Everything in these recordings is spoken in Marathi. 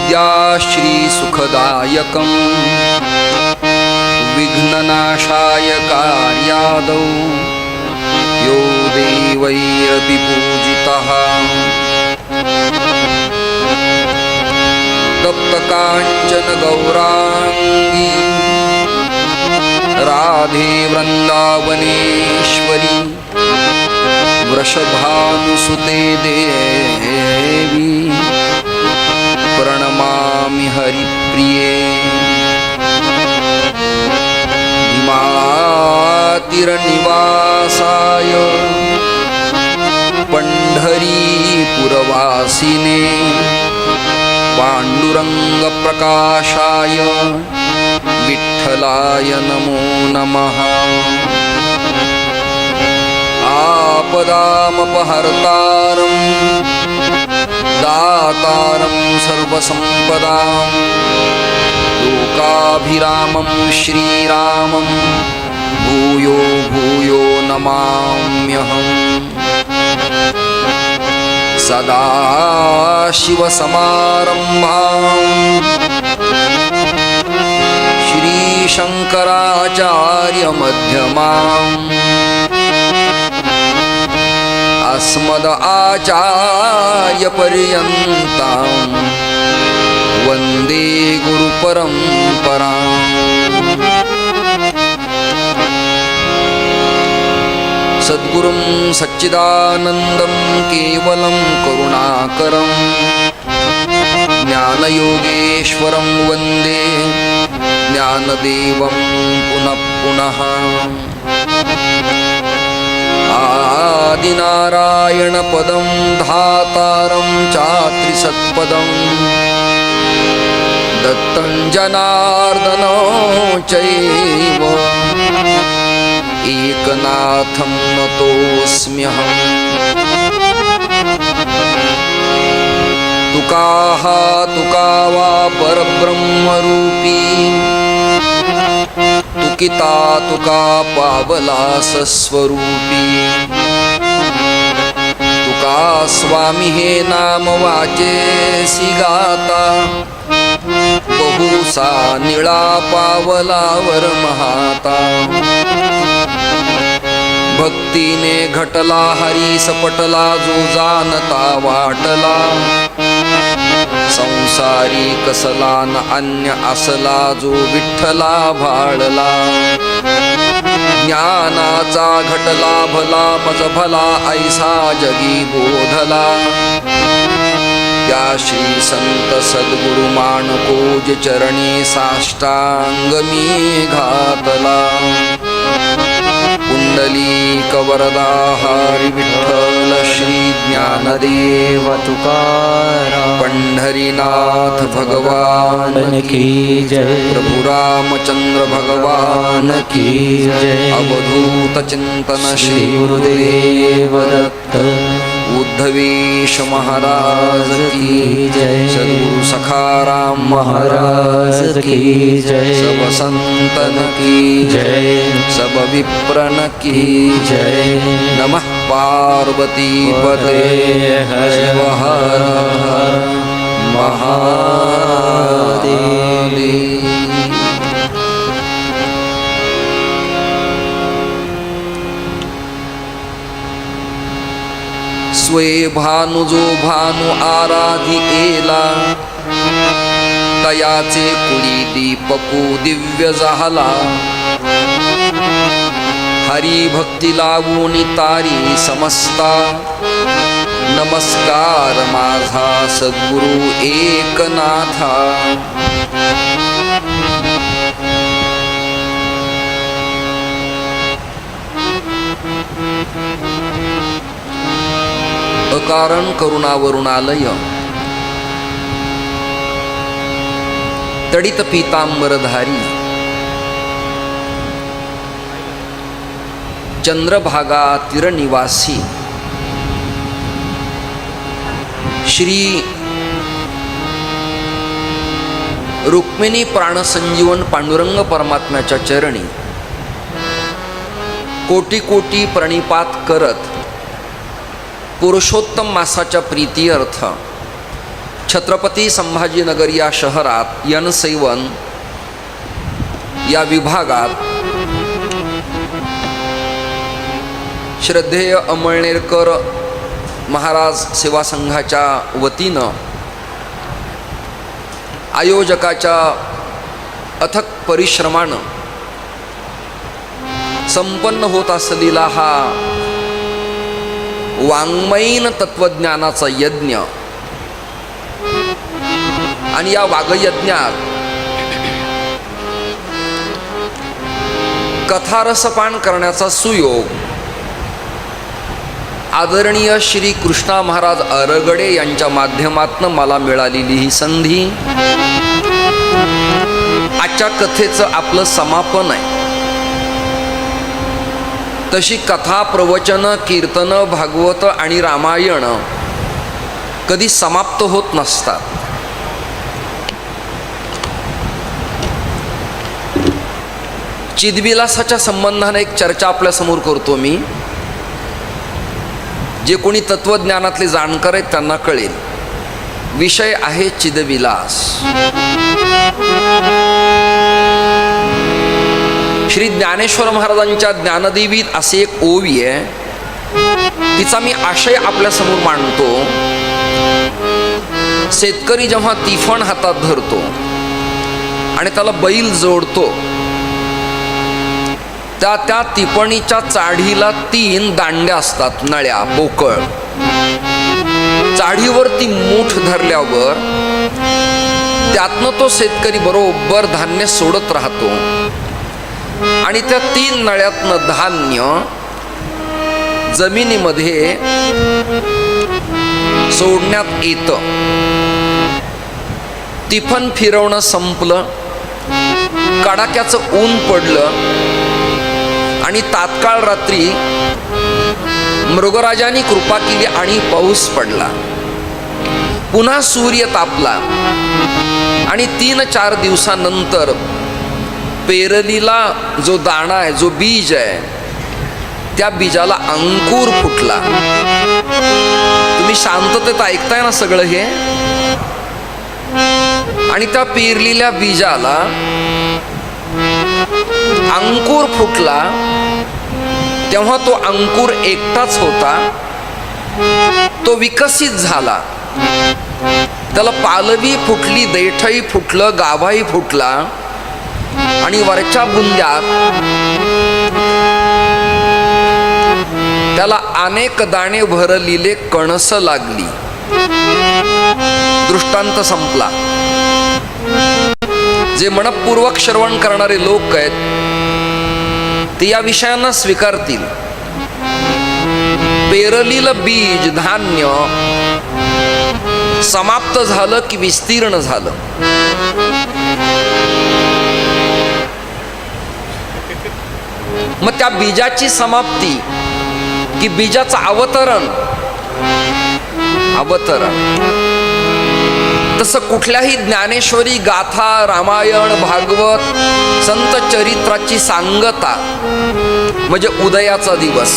विद्याश्री सुखदायकं विघ्ननाशाय कार्यादौ यो देवैरपि पूजितः तप्तकाञ्चन गौरांगी राधे वृंदावनेश्वरी वृषभानुसुते देवी प्रणमामि हरिप्रिये हिमातिरनिवासाय पंढरीपुरवासिने पांडुरंग प्रकाशाय विठ्ठलाय नमो नमः आपदामपहर्तारं दातारं सर्वसंपदां लोकाभिरामं श्रीरामं भूयो भूयो नमाम्यहम् सदाशिवसमारम्भां श्रीशङ्कराचार्यमध्यमाम् अस्मदाचार्यपर्यन्तां वन्दे गुरुपरम्पराम् सद्गुरुं सच्चिदानन्दं केवलं करुणाकरं ज्ञानयोगेश्वरं वन्दे ज्ञानदेवं पुनः पुनः आदिनारायणपदं धातारं चात्रिसत्पदं दत्तं जनार्दनो चैव एकनाथं नतोऽस्म्यहम् तुका वा परब्रह्मरूपी तुकिता तुका पावला सस्वरूपी तुका स्वामी हे नाम वाचेसी गाता बहुसा निळा पावलावर महाता भक्तीने घटला हरी सपटला जो जानता वाटला संसारी कसला न अन्य असला जो विठ्ठला भाळला ज्ञानाचा घटला भला मज भला ऐसा जगी बोधला त्या श्री संत सद्गुरु माणकोज चरणी साष्टांग मी घातला पुंडलीक वरदा हरी विठ्ठल श्री ज्ञानदेव तुकाराम पंढरीनाथ भगवान की जय। प्रभु रामचंद्र भगवान की जय। अवधूत चिंतन श्री गुरुदेव दत्त उद्धवेश महाराज की जय। सद्गुरु सखाराम महाराज की जय। सब संतन की जय। सब विप्रन की जय। नमः पार्वती पते शिव हर हर महादेव। स्वे भानु जो भानु आराधिकेला तयाचे कुळी दीपकू दिव्य झाला हरी भक्ती लावून तारी समस्ता नमस्कार माझा सद्गुरु एकनाथा अकारण करुणावरुणालय तडित पीतांबरधारी चंद्रभागा तीरनिवासी श्री रुक्मिणी प्राणसंजीवन पांडुरंग परमात्म्याच्या चरणी कोटी कोटी प्रणिपात करत पुरुषोत्तम मासाच्या प्रीतीअर्थ छत्रपती संभाजीनगर या शहरात N7 या विभागात श्रद्धेय अमळनेरकर महाराज सेवा संघाच्या वतीनं आयोजकाच्या अथक परिश्रमानं संपन्न होत असलेला हा वाङ्मयीन तत्वज्ञानाचा यज्ञ आणि या वागयज्ञात कथारसपान करण्याचा सुयोग आदरणीय श्री कृष्णा महाराज अरगडे यांच्या माध्यमातून मला मिळालेली ही संधी आजच्या कथेचं आपलं समापन आहे. तशी कथा, प्रवचन, कीर्तन, भागवत आणि रामायण कधी समाप्त होत नसतात. चिदविलासाच्या संबंधाने एक चर्चा आपल्यासमोर करतो मी. जे कोणी तत्वज्ञानातले जाणकार आहेत त्यांना कळेल. विषय आहे चिदविलास. श्री ज्ञानेश्वर महाराजांच्या ज्ञानदेवीत असे एक ओवी आहे. तिचा मी आशय आपल्यासमोर मांडतो. शेतकरी जेव्हा तिफण हातात धरतो आणि त्याला बैल जोडतो, त्या तिपणीच्या चाढीला 3 दांड्या असतात, नळ्या, पोकळ. चाढीवरती मूठ धरल्यावर त्यातनं तो शेतकरी बरोबर धान्य सोडत राहतो आणि त्या 3 नळ्यातनं धान्य जमिनीमध्ये सोडण्यात येतं. तिफण फिरवणं संपलं, कडाक्याचं ऊन पडलं आणि तात्काळ रात्री मृगराजांनी कृपा केली आणि पाऊस पडला. पुन्हा सूर्य तापला आणि 3-4 दिवसानंतर पेरलीला जो दाणा आहे, जो बीज आहे, त्या बीजाला अंकुर फुटला. तुम्ही शांततेत ऐकताय ना सगळं हे? आणि त्या पेरलेल्या बीजाला अंकुर फुटला. तेव्हा तो अंकुर एकटाच होता. तो विकसित झाला. त्याला पालवी फुटली, देठही फुटलं, गाभाही फुटला आणि वरच्या बुंद्यात त्याला अनेक दाणे भरलेले कणस लागली. दृष्टांत संपला. जे मनपूर्वक श्रवण करणारे लोक आहेत ते या विषयांना स्वीकारतील. पेरलेलं बीज, धान्य समाप्त झालं की विस्तीर्ण झालं. मग त्या बीजाची समाप्ती की बीजाचं अवतरण तसं कुठल्याही ज्ञानेश्वरी गाथा, रामायण, भागवत, संत चरित्राची सांगता म्हणजे उदयाचा दिवस,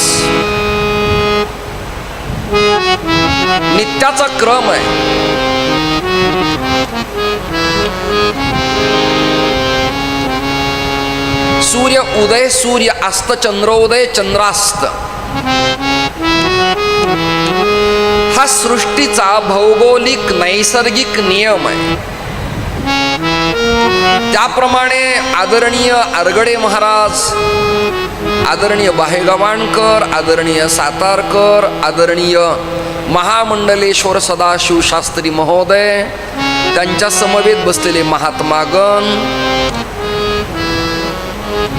नित्याचा क्रम आहे. सूर्य उदय, सूर्य अस्त, चंद्रोदय, चंद्रास्त हा सृष्टीचा भौगोलिक नैसर्गिक नियम आहे. त्याप्रमाणे आदरणीय अरगडे महाराज, आदरणीय बाहेगव्हाणकर, आदरणीय सातारकर, आदरणीय महामंडलेश्वर सदाशिव शास्त्री महोदय, त्यांच्या समवेत बसलेले महात्मागण,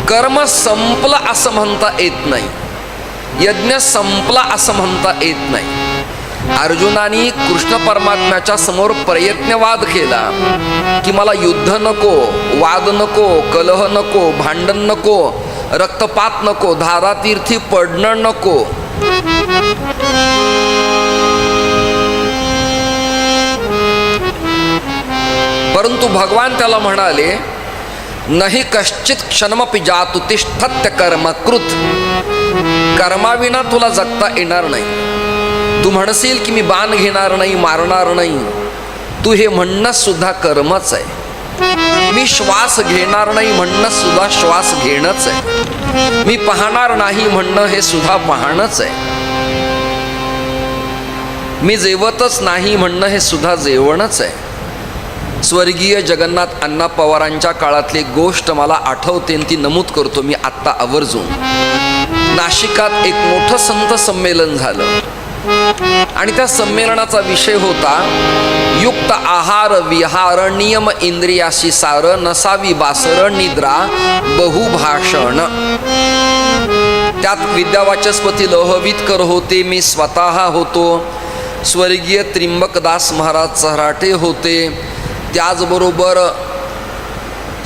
कर्म संपलं असं म्हणता येत नाही, यज्ञ संपला असं म्हणता येत नाही. अर्जुनाने कृष्ण परमात्म्याच्या समोर प्रयत्नवाद केला की मला युद्ध नको, वाद नको, कलह नको, भांडण नको, रक्तपात नको, धारातीर्थी पडणं नको. परंतु भगवान त्याला म्हणाले, नाही कश्चित क्षणमपि जातु तिष्ठत्य कर्मकृत. कर्माविना तुला जगता येणार नाही. तू म्हणशील की मी बाण घेणार नाही, मारणार नाही, तू हे म्हणणं सुद्धा कर्मच आहे. मी श्वास घेणार नाही म्हणणं सुद्धा श्वास घेणंच आहे. मी पाहणार नाही म्हणणं हे सुद्धा पाहणंच आहे. मी जेवतच नाही म्हणणं हे सुद्धा जेवणच आहे. स्वर्गीय जगन्नाथ अण्णा पवारांच्या काळातली गोष्ट मला आठवते, ती नमूद करतो मी आत्ता आवर्जून. नाशिकात एक मोठं संत संमेलन झालं आणि त्या संमेलनाचा विषय होता युक्त आहार विहार नियम इंद्रियाशी सार नसावी बासर निद्रा बहुभाषण. त्यात विद्यावाचस्पती लोहवितकर होते, मी स्वतः होतो, स्वर्गीय त्रिंबकदास महाराज चहराटे होते, त्याचबरोबर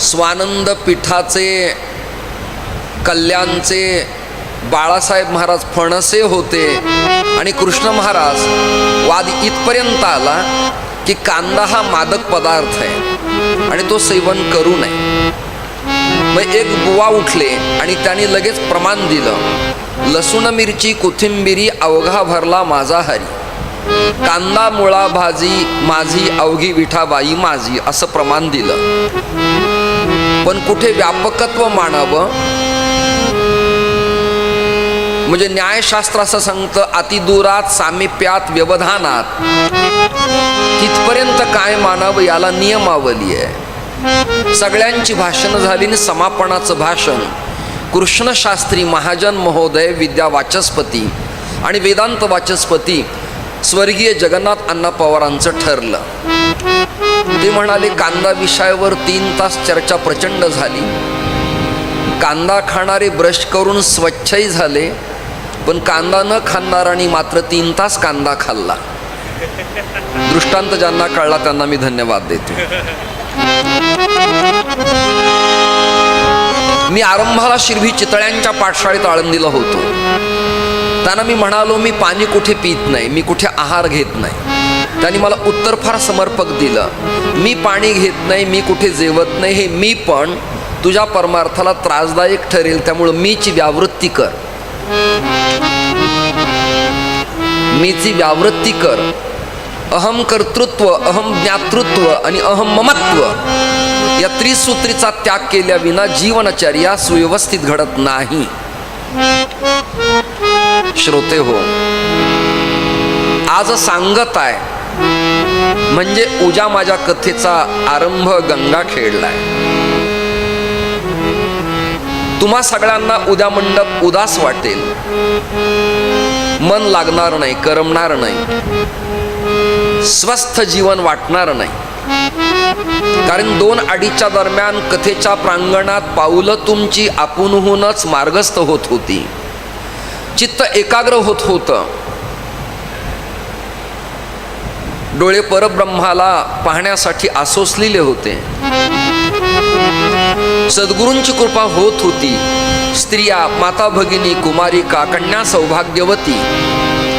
स्वानंद पीठाचे कल्याणचे बाळासाहेब महाराज फणसे होते. आणि कृष्ण महाराज वाद इथपर्यंत आला की कांदा हा मादक पदार्थ आहे आणि तो सेवन करू नये. मग एक बुवा उठले आणि त्यांनी लगेच प्रमाण दिलं, लसूण मिरची कोथिंबिरी अवघा भरला माझा हरी, कांदा मुळा भाजी माझी अवघी विठाबाई माझी, असं प्रमाण दिलं. पण कुठे व्यापकत्व मानावं म्हणजे न्यायशास्त्र असं सांगतं अतिदूरात सामिप्यात व्यवधानात, तिथपर्यंत काय मानावं याला नियमावली आहे. सगळ्यांची भाषणं झाली आणि समापनाचं भाषण कृष्णशास्त्री महाजन महोदय विद्या वाचस्पती आणि वेदांत वाचस्पती स्वर्गीय जगन्नाथ अण्णा पवारांचं ठरलं. ते म्हणाले कांदा विषयावर 3 तास चर्चा प्रचंड झाली. कांदा खाणारे ब्रश करून स्वच्छही झाले, पण कांदा न खाणारांनी मात्र 3 तास कांदा खाल्ला. दृष्टांत ज्यांना कळला त्यांना मी धन्यवाद देतो. मी आरंभाला शिरभी चितळ्यांच्या पाठशाळेत आळंदीला होतो. त्यांना मी म्हणालो मी पाणी कुठे पित नाही, मी कुठे आहार घेत नाही. त्यांनी मला उत्तर फार समर्पक दिलं, मी पाणी घेत नाही, मी कुठे जेवत नाही, हे मी पण तुझ्या परमार्थाला त्रासदायक ठरेल, त्यामुळं मीची व्यावृत्ती कर, मीची व्यावृत्ती कर. अहम कर्तृत्व, अहम ज्ञातृत्व आणि अहम ममत्व या त्रिसूत्रीचा त्याग केल्याविना जीवनचर्या सुव्यवस्थित घडत नाही. श्रोते हो, आज सांगत आहे म्हणजे उजा माझ्या कथेचा आरंभ गंगा खेळलाय. तुम्हा सगळ्यांना उद्या मंडप उदास वाटेल, मन लागणार नाही, करमणार नाही, स्वस्थ जीवन वाटणार नाही. कारण 2-2:30च्या दरम्यान कथेच्या प्रांगणात पाऊलं तुमची आपुनहूनच मार्गस्थ होत होती, चित्त एकाग्र होत होतं. डोळे परब्रह्माला पाहण्यासाठी आसोसलेले होते. सद्गुरूंची कृपा होत होती. स्त्रिया, माता भगिनी, कुमारिका, कन्या सौभाग्यवती,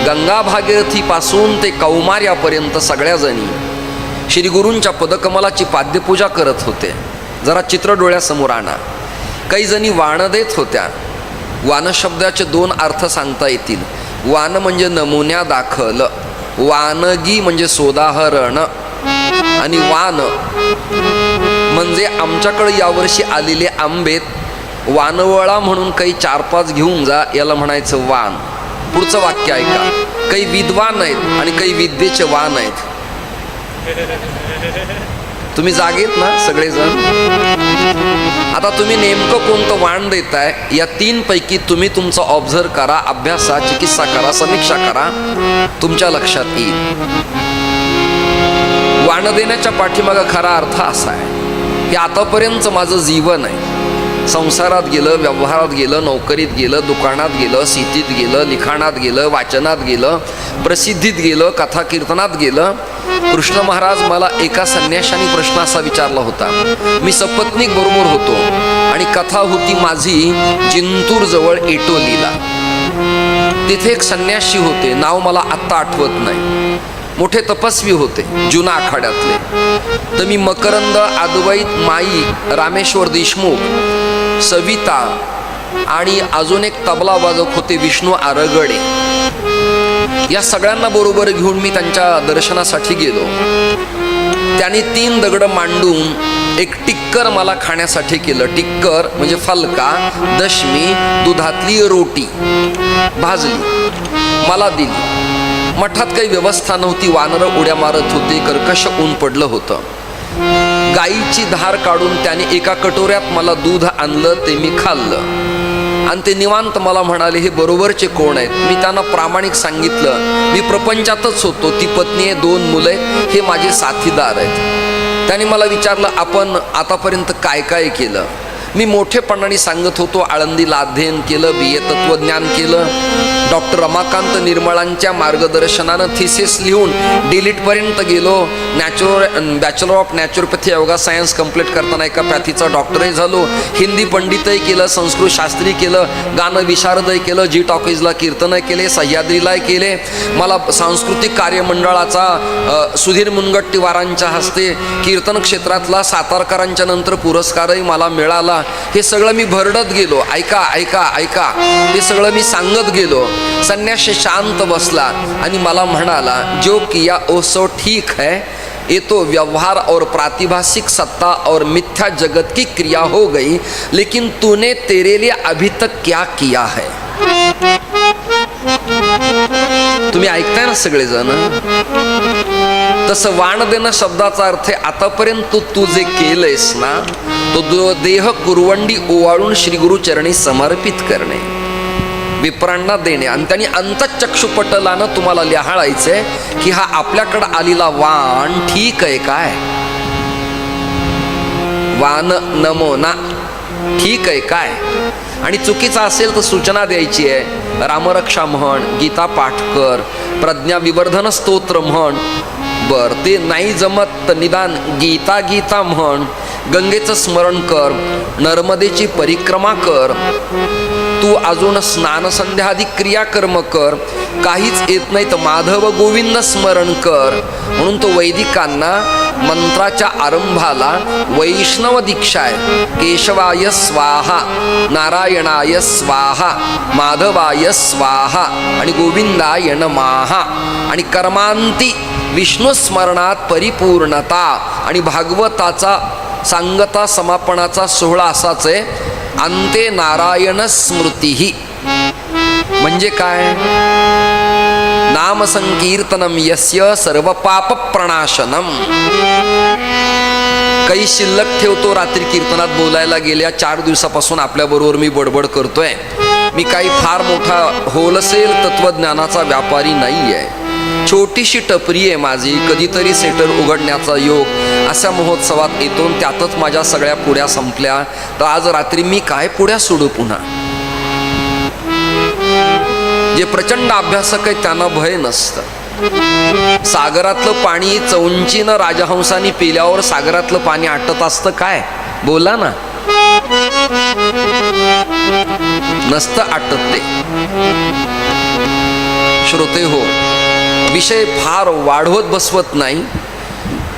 गंगा भागीरथी पासून ते कौमार्यापर्यंत सगळ्या जणी श्री गुरूंच्या पदकमलाची पाद्यपूजा करत होते. जरा चित्र डोळ्यासमोर आणा. काही जणी वाण देत होत्या. वान शब्दाचे 2 अर्थ सांगता येतील. वान म्हणजे नमुन्या दाखल, वानगी म्हणजे सोदाहरण, आणि वान म्हणजे आमच्याकडे यावर्षी आलेले आंबेत वानवळा म्हणून काही 4-5 घेऊन जा, याला म्हणायचं वान. पुढचं वाक्य ऐका, काही विद्वान आहेत आणि काही विद्येचे वान आहेत. तुम्ही जागेत ना सगळेजण? आता तुम्ही नेमकं कोणतं वाण देताय या 3 पैकी तुम्ही तुमचं ऑब्झर्व करा, अभ्यासा, चिकित्सा करा, समीक्षा करा, तुमच्या लक्षात येईल. वाण देण्याच्या पाठीमागं खरा अर्थ असा आहे की आतापर्यंत माझं जीवन आहे, संसारात गेलं, व्यवहारात गेलं, नोकरीत गेलं, दुकानात गेलं, शेतीत गेलं, लिखाणात गेलं, वाचनात गेलं, प्रसिद्धीत गेलं, कथा कीर्तनात गेलं. कृष्ण महाराज मला एका संन्याशाने प्रश्न असा विचारला होता. मी सपत्नीक बरोबर होतो आणि कथा होती माझी जिंतूर जवळ एटोलीला. तिथे एक संन्याशी होते, नाव मला आत्ता आठवत नाही, मोठे तपस्वी होते जुना आखाड्यातले. तर मी मकरंद, अद्वैत, माई, रामेश्वर देशमुख, सविता आणि अजून एक तबला वाजक होते विष्णू आरगडे, या सगळ्यांना बरोबर घेऊन मी त्यांच्या दर्शनासाठी गेलो. त्यांनी 3 दगड मांडून एक टिक्कर मला खाण्यासाठी केलं. टिक्कर म्हणजे फलका, दशमी, दुधातली रोटी भाजली, मला दिली. मठात काही व्यवस्था नव्हती, वानरं उड्या मारत होते, कर्कश ऊन पडलं होतं. गाईची धार काढून त्याने एका कटोऱ्यात मला दूध आणलं, ते मी खाल्लं. आणि ते निवांत मला म्हणाले, हे बरोबरचे कोण आहेत? मी त्यांना प्रामाणिक सांगितलं, मी प्रपंचातच होतो, ती पत्नी आहे, 2 मुलं आहेत, हे माझे साथीदार आहेत. त्यांनी मला विचारलं, आपण आतापर्यंत काय काय केलं? मी मोठेपणाने सांगत होतो, आळंदीला अध्ययन केलं, BA तत्वज्ञान केलं, डॉक्टर रमाकांत निर्मळांच्या मार्गदर्शनानं थिसिस लिहून डिलीटपर्यंत गेलो, bachelor of naturopathy yoga science complete करताना एका पॅथीचा डॉक्टरही झालो, हिंदी पंडितही केलं, संस्कृत शास्त्री केलं, गाणं विशारदही केलं, जी टॉकीजला कीर्तनही केले, सह्याद्रीलाही केले. मला सांस्कृतिक कार्यमंडळाचा सुधीर मुनगट्टीवारांच्या हस्ते कीर्तन क्षेत्रातला सातारकरांच्या नंतर पुरस्कारही मला मिळाला. हे सगळं मी भरडत गेलो, ऐका ऐका ऐका, हे सगळं मी सांगत गेलो. संन्यासी शांत बसला आणि मला म्हणाला, जो किया ओ सो ठीक है, ये तो व्यवहार और प्रातिभाषिक सत्ता और मिथ्या जगत की क्रिया हो गई, लेकिन तूने तेरे लिए अभी तक क्या किया है? तुम्ही ऐकताय ना सगळेजण? तसं वाण देणं शब्दाचा अर्थ आहे, आतापर्यंत तू जे केलंयस ना, तो देह कुरवंडी ओवाळून श्री गुरुचरणी समर्पित करणे, विप्रांना देणे. आणि त्यांनी अंतःचक्षुपटलानं तुम्हाला लिहाळायचंय की हा आपल्याकडं आलेला वाण ठीक आहे काय? वान नमोना ठीक आहे काय? आणि चुकीचा असेल तर सूचना द्यायची आहे. रामरक्षा म्हण, गीता पाठ कर, प्रज्ञा विवर्धन स्तोत्र म्हण. बर ते नाही जमत तर निदान गीता गीता म्हण, गंगेचं स्मरण कर, नर्मदेची परिक्रमा कर, तू अजून स्नान संध्यादी क्रियाकर्म कर. काहीच येत नाही तर माधव गोविंद स्मरण कर. म्हणून तो वैदिकांना मंत्राच्या आरंभाला वैष्णव दीक्षा आहे. केशवाय स्वाहा, नारायणाय स्वाहा, माधवाय स्वाहा आणि गोविंदाय नमः. आणि कर्मांती विष्णू स्मरणात परिपूर्णता. आणि भागवताचा सांगता समापनाचा सोहळा असाच आहे, अंते नारायण स्मृती. म्हणजे काय? नाम संकीर्तनम यस्य सर्व पाप प्रणाशनम. काही शिल्लक ठेवतो, रात्री कीर्तनात बोलायला गेल्या 4 दिवसापासून आपल्याबरोबर मी बडबड करतोय. मी काही फार मोठा होलसेल तत्वज्ञानाचा व्यापारी नाही आहे, छोटीशी टपरी आहे माझी. कधीतरी सेटर उघडण्याचा योग अशा महोत्सवात येतो, त्यातच माझ्या सगळ्या पुड्या संपल्या. तर आज रात्री मी काय पुड्या सोडू पुन्हा? जे प्रचंड अभ्यासक आहे त्यांना भय नसतं. सागरातलं पाणी चौंचीनं राजहंसानी पिल्यावर सागरातलं पाणी आटत असतं काय? बोला ना. नसतं आटत ते. श्रोते हो, विषय फार वाढवत बसवत नाही,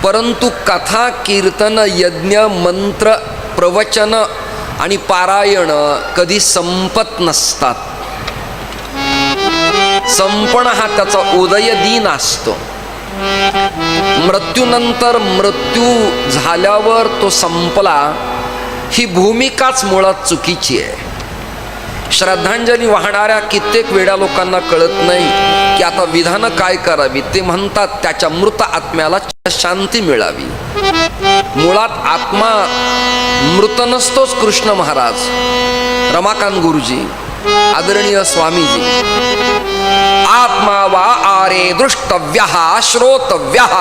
परंतु कथा, कीर्तन, यज्ञ, मंत्र, प्रवचन आणि पारायण कधी संपत नसतात. संपण हा त्याचा उदय दिन असतो. मृत्यूनंतर मृत्यू झाल्यावर तो संपला, ही भूमिकाच मुळात चुकीची आहे. श्रद्धांजली वाहणाऱ्या कित्येक वेड्या लोकांना कळत नाही की आता विधानं काय करावी. ते म्हणतात त्याच्या मृत आत्म्याला शांती मिळावी. मुळात आत्मा मृत नसतोच. कृष्ण महाराज, रमाकांत गुरुजी, आदरणीय स्वामीजी, आत्मा वा आरे दृष्टव्यः श्रोतव्यः.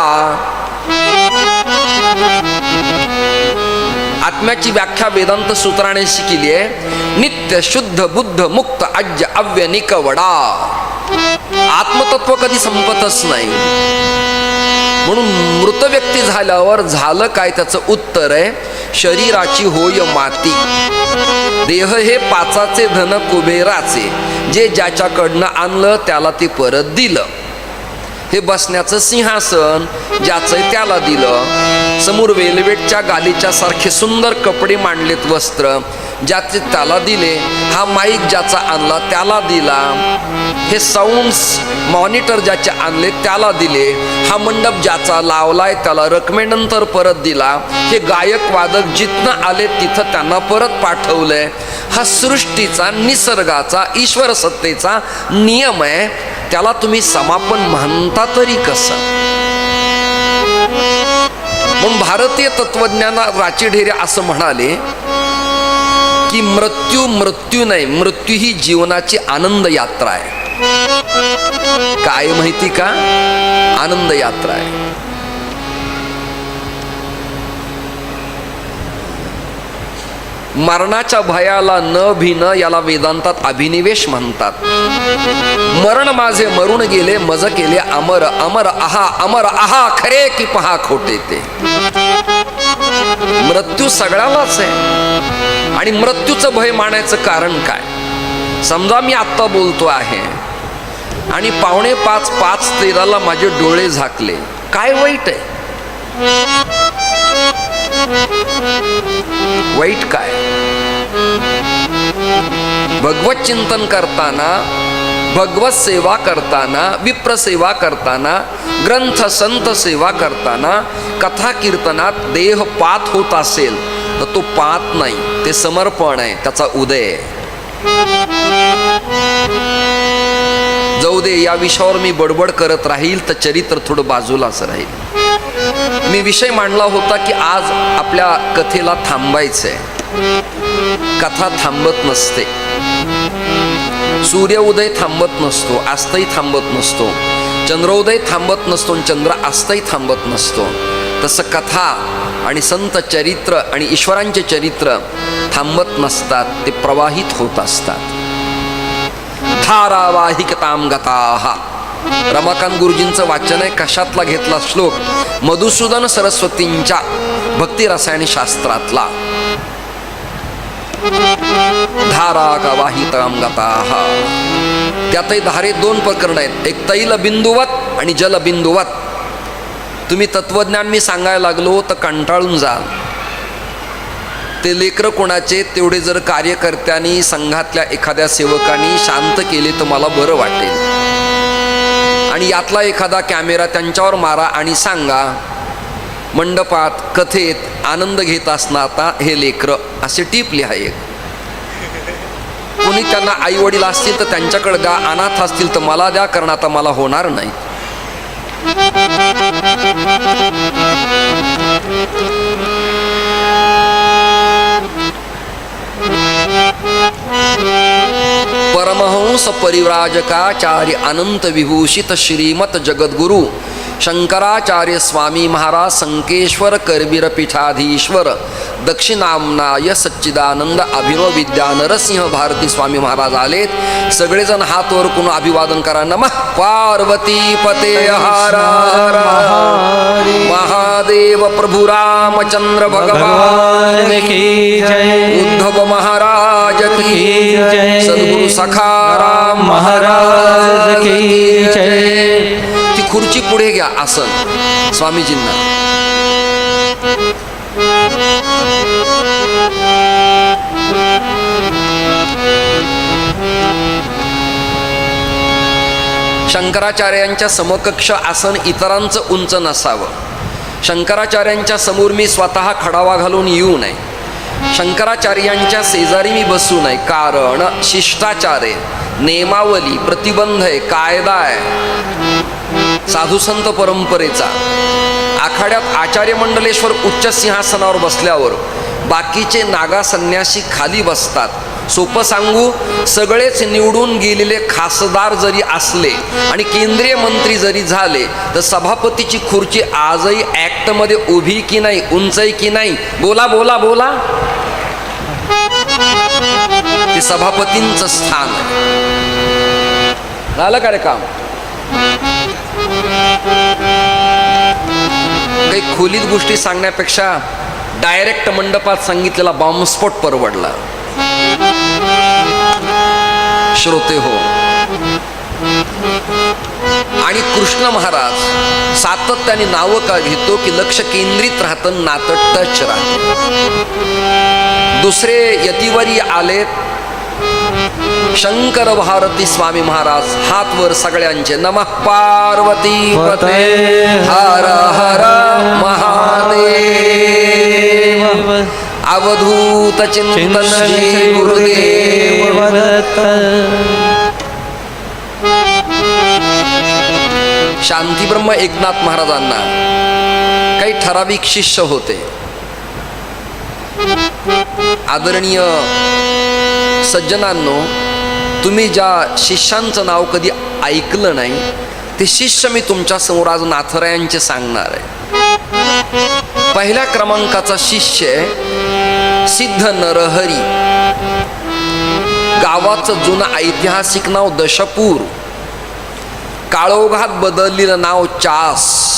आत्म्याची व्याख्या वेदांत सूत्राने शिकली आहे, नित्य शुद्ध बुद्ध मुक्त अज्य अव्य निकवडा. आत्मतत्व कधी संपतच नाही. म्हणून मृत व्यक्ती झाल्यावर झालं काय? त्याचं उत्तर आहे, शरीराची होय माती. देह हे पाचाचे धन कुबेराचे, जे ज्याच्याकडनं आणलं त्याला ते परत दिलं. हे बसण्याचं सिंहासन ज्याचं त्याला दिलं. समोर वेलवेटच्या गालीच्या सारखे सुंदर कपडे मांडलेत, वस्त्र. ज्याचे त्याला दिले, हा माईक ज्याचा आणला त्याला दिला, हे साऊंड्स मॉनिटर ज्याचे आणले त्याला दिले, हा मंडप ज्याचा लावलाय त्याला रकमेनंतर परत दिला, हे गायक वादक जिथनं आले तिथं त्यांना परत पाठवलंय. हा सृष्टीचा, निसर्गाचा, ईश्वर सत्तेचा नियम आहे. त्याला तुम्ही समापन म्हणता तरी कसं? मग भारतीय तत्वज्ञाना राचेढेरे असं म्हणाले की मृत्यू नाही, मृत्यू ही जीवनाची आनंद यात्रा आहे. काय माहिती का? आनंद यात्रा आहे. मरणाच्या भयाला न भिणं याला वेदांतात अभिनिवेश म्हणतात. मरण माझे मरून गेले, मज केले अमर, अमर आहा खरे की पहा खोटे ते. मृत्यू सगळ्यालाच आहे. आणि मृत्यूचं भय मानायचं कारण काय? समजा मी आत्ता बोलतो आहे आणि 5:45 5:13 माझे डोळे झाकले, काय वाईट आहे? वाईट काय? भगवत चिंतन करताना, भगवत सेवा करताना, विप्र सेवा करताना, ग्रंथ संत सेवा करताना, कथा कीर्तनात देह पात होत असेल तर तो पात नाही, ते समर्पण आहे, त्याचा उदय आहे. जाऊ दे, या विषयावर मी बडबड करत राहील तर चरित्र थोडं बाजूलाच राहील. मी विषय मांडला होता की आज आपल्या कथेला थांबायचंय. कथा थांबत नसते, सूर्योदय थांबत नसतो, अस्तही थांबत नसतो, चंद्रोदय थांबत नसतो, चंद्र अस्तही थांबत नसतो. तसं कथा आणि संत चरित्र आणि ईश्वरांचे चरित्र थांबत नसतात, ते प्रवाहित होत असतात. धारावाहिकताम गताः, रमाकांत गुरुजींचं वाचन आहे. कशातला घेतला श्लोक? मधुसूदन सरस्वतींच्या भक्ती रसायन शास्त्रातला. धारा का वाहिताम गताः. त्यातही धारे 2 प्रकरण आहेत, एक तैल बिंदुवत आणि जल बिंदुवत. तुम्ही तत्वज्ञान मी सांगायला लागलो तर कंटाळून जाल. ते लेकरं कोणाचे, तेवढे जर कार्यकर्त्यांनी, संघातल्या एखाद्या सेवकांनी शांत केले तर मला बरं वाटेल. आणि यातला एखादा कॅमेरा त्यांच्यावर मारा आणि सांगा, मंडपात कथेत आनंद घेत असणारा हे लेकरं, असे टीप लिहा. एक कोणी त्यांना आई वडील असतील तर त्यांच्याकडे द्या, अनाथ असतील तर मला द्या, कारण आता मला होणार नाही. परमहंस परिव्राजकाचार्य अनंत विभूषित श्रीमत जगद्गुरु शंकराचार्य स्वामी महाराज संकेश्वर करवीर पीठाधीश्वर दक्षिणामनाय सच्चिदानंद अभिनव विद्या नरसिंह भारती स्वामी महाराज आलेत. सगळेजण हात वर करून अभिवादन करा. नमः पार्वती पते हर हर महादेव प्रभु रामचंद्र भगवान की जय. उद्धव महाराज की जय. सद्गुरु सखाराम महाराज की जय. ती खुर्ची पुढे घ्या, आसन स्वामीजींना. शंकराचार्यांच्या समकक्ष आसन इतरांचं उंच नसावं. शंकराचार्यांच्या समोर मी स्वतः खडावा घालून येऊ नये. शंकराचार्यांच्या शेजारी मी बसू नये, कारण शिष्टाचार आहे, नियमावली, प्रतिबंध आहे, कायदा आहे साधू संत परंपरेचा. आखाड्यात आचार्य मंडलेश्वर उच्च सिंहासनावर बसल्यावर बाकीचे नागा संन्यासी खाली बसतात. सोपं सांगू, सगळेच निवडून गेलेले खासदार जरी असले आणि केंद्रीय मंत्री जरी झाले तर सभापतीची खुर्ची आजही ऍक्ट मध्ये उभी की नाही, उंच आहे की नाही? बोला बोला बोला. ते सभापतींचं स्थान आहे. झालं का रे काम? काही खोलीत गोष्टी सांगण्यापेक्षा डायरेक्ट मंडपात सांगितलेला बॉम्बस्फोट परवडला. श्रोते हो, आणि कृष्ण महाराज सातत्याने नावं का घेतो की लक्ष केंद्रित राहतं, नातं टच राहतं. दुसरे यतिवरी आलेत शंकर भारती स्वामी महाराज. हात वर सगळ्यांचे. नमः पार्वती पते हर हर महादेव. अवधूत चिंतन श्री गुरुदेव दत्त. शांतीब्रह्म एकनाथ महाराजांना काही ठराविक शिष्य होते. आदरणीय सज्जनांनो, तुम्ही ज्या शिष्यांचं नाव कधी ऐकलं नाही ते शिष्य मी तुमच्या समोर आज नाथरायांचे सांगणार आहे. पहिल्या क्रमांकाचा शिष्य सिद्ध नरहरी. गावाचं जुनं ऐतिहासिक नाव दशपूर, काळोखात बदललेलं नाव चास.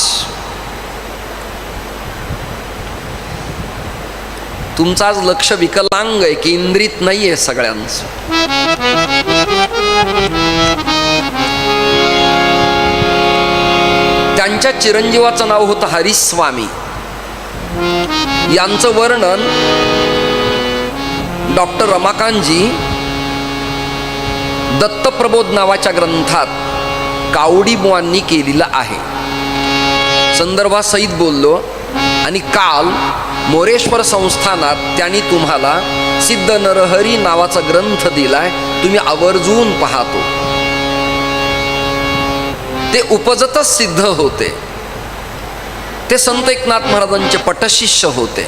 तुमचं आज लक्ष विकलांग आहे, केंद्रित नाहीये सगळ्यांचं. त्यांच्या चिरंजीवाचं नाव होतं हरिस्वामी. यांचं वर्णन डॉक्टर रमाकांतजी दत्तप्रबोध नावाच्या ग्रंथात कावडी बुवांनी केलेलं आहे. संदर्भासहित बोललो. आणि काल मोरेश्वर संस्थानात त्यांनी तुम्हाला सिद्ध नरहरी नावाचा ग्रंथ दिलाय, तुम्ही आवर्जून पाहतो. ते उपजतच सिद्ध होते. ते संत एकनाथ महाराजांचे पटशिष्य होते.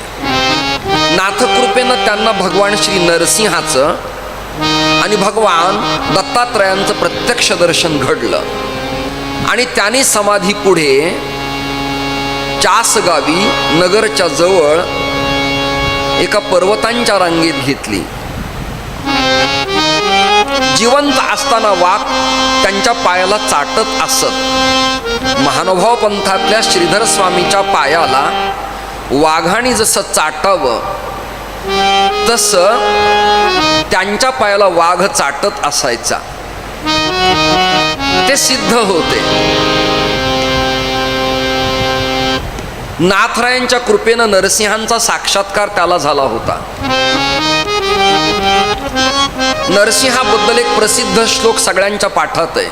नाथकृपेनं त्यांना भगवान श्री नरसिंहाचं आणि भगवान दत्तात्रयांचं प्रत्यक्ष दर्शन घडलं. आणि त्यांनी समाधी पुढे चासगावी नगरच्या जवळ एका पर्वतांच्या रांगेत घेतली. जिवंत असताना वाघ त्यांच्या पायाला चाटत असत. महानुभाव पंथातल्या श्रीधर स्वामीच्या पायाला वाघाने जसं चाटावं तसं त्यांच्या पायाला वाघ चाटत असायचा. ते सिद्ध होते. नाथरायांच्या कृपेनं नरसिंहांचा साक्षात्कार त्याला झाला होता. नरसिंहाबद्दल एक प्रसिद्ध श्लोक सगळ्यांच्या पाठात आहे.